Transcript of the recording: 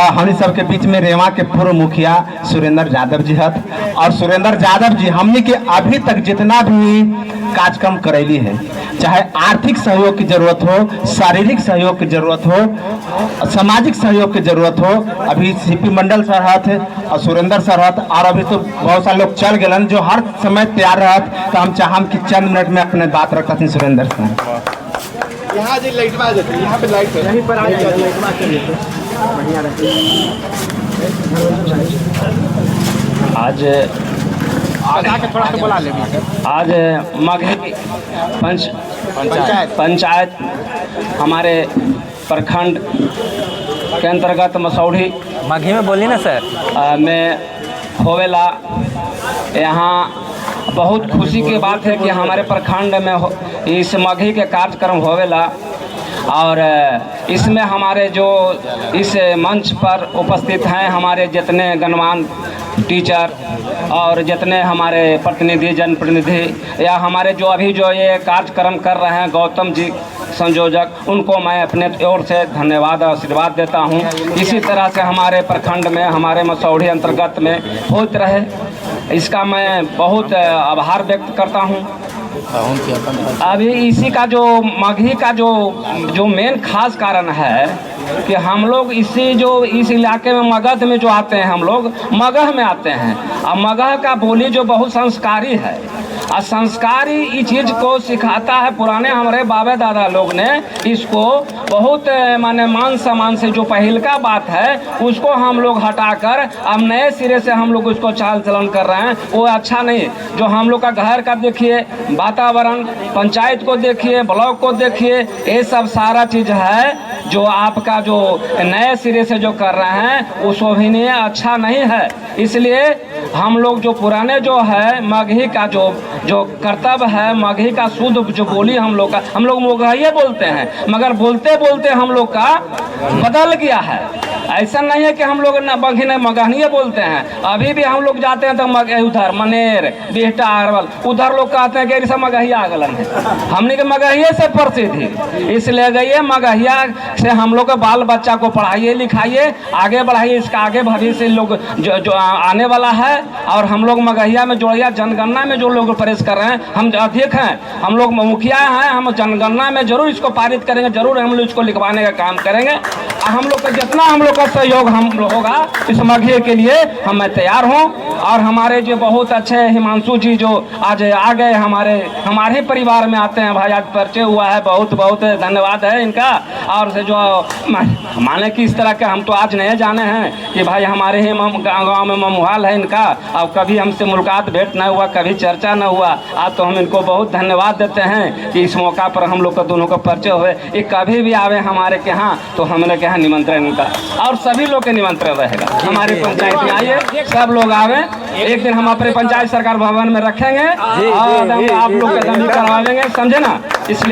हम सब के बीच में रेवा के पूर्व मुखिया सुरेंद्र यादव जी हत। और सुरेंद्र यादव जी हमने के अभी तक जितना भी कार्यक्रम करैली है, चाहे आर्थिक सहयोग की जरूरत हो, शारीरिक सहयोग की जरूरत हो, सामाजिक सहयोग की जरूरत हो, अभी सीपी मंडल सर हत और सुरेंद्र सर हत, और अभी तो बहुत सारे लोग चल गए जो हर समय तैयार रहत। तो हम चाहम कि चंद मिनट में अपने बात रखते सुरेंद्र सर। यहाँ जी लाइट में आ जाती है, यहाँ पे लाइट है, यहीं पर आ जाती है, बढ़िया रहती है। आज मगही पंचायत हमारे प्रखंड के अंतर्गत मसौढ़ी मगही में बोली ना सर में होवेला। यहाँ बहुत खुशी की बात है कि हमारे प्रखंड में इस मगही के कार्यक्रम होवेला, और इसमें हमारे जो इस मंच पर उपस्थित हैं हमारे जितने गणमान्य टीचर और जितने हमारे प्रतिनिधि जनप्रतिनिधि या हमारे जो अभी जो ये कार्यक्रम कर रहे हैं गौतम जी संयोजक, उनको मैं अपने ओर से धन्यवाद और आशीर्वाद देता हूं। इसी तरह से हमारे प्रखंड में हमारे मसौढ़ी अंतर्गत में होते रहे, इसका मैं बहुत आभार व्यक्त करता हूं। अभी इसी का जो मगही का जो मेन खास कारण है कि हम लोग इस इलाके में मगध में जो आते हैं, हम लोग मगह में आते हैं, और मगह का बोली जो बहुत संस्कारी है, और संस्कारी इस चीज़ को सिखाता है। पुराने हमारे बाबा दादा लोग ने इसको बहुत माने मान सम्मान से जो पहल का बात है उसको हम लोग हटाकर अब नए सिरे से हम लोग उसको चाल चलन कर रहे हैं, वो अच्छा नहीं। जो हम लोग का घर का देखिए, वातावरण, पंचायत को देखिए, ब्लॉक को देखिए, ये सब सारा चीज़ है जो आपका जो नए सिरे से जो कर रहे हैं वो शोभनीय अच्छा नहीं है। इसलिए हम लोग जो पुराने जो है मगही का जो कर्तव्य है, मगही का शुद्ध जो बोली हम लोग मगहिये बोलते हैं, मगर बोलते बोलते हम लोग का बदल गया है। ऐसा नहीं है कि हम लोग मगहिये बोलते हैं। अभी भी हम लोग जाते हैं तो उधर मनेर बिहटा अरवल उधर लोग कहते हैं कि सब मगहिया आगलन है। हमने के मगहिये से प्रसिद्ध है, इसलिए गई मगहिया से हम लोग के बाल बच्चा को पढ़ाइए लिखाइए, आगे बढ़ाइए, इसका आगे भविष्य लोग जो आने वाला है। और हम लोग मगहिया में जोड़िया जनगणना में जो लोग प्रवेश कर रहे हैं, हम अधिक हैं, हम लोग मुखिया हैं, हम जनगणना में जरूर इसको पारित करेंगे, जरूर हम लोग इसको लिखवाने का काम करेंगे। हम लोग का जितना हम लोग का सहयोग हम होगा इस मगही के लिए हम मैं तैयार हूँ। और हमारे जो बहुत अच्छे हिमांशु जी जो आज आ गए हमारे परिवार में आते हैं भाई, आज परिचय हुआ है, बहुत बहुत धन्यवाद है इनका। और से जो माने कि इस तरह के हम तो आज नहीं जाने हैं कि भाई हमारे ही गाँव में ममुहाल है इनका, अब कभी हमसे मुलाकात भेंट न हुआ, कभी चर्चा न हुआ। आज तो हम इनको बहुत धन्यवाद देते हैं कि इस मौका पर हम लोग का दोनों का परिचय हुए। ये कभी भी आवे हमारे के यहाँ तो हमारे के यहाँ निमंत्रण इनका और सभी लोग के निमंत्रण रहेगा। हमारे पंचायत में आइए, सब लोग आवे। एक दिन हम अपने पंचायत सरकार भवन में रखेंगे और आप लोग का दमी करवाएंगे, समझे ना।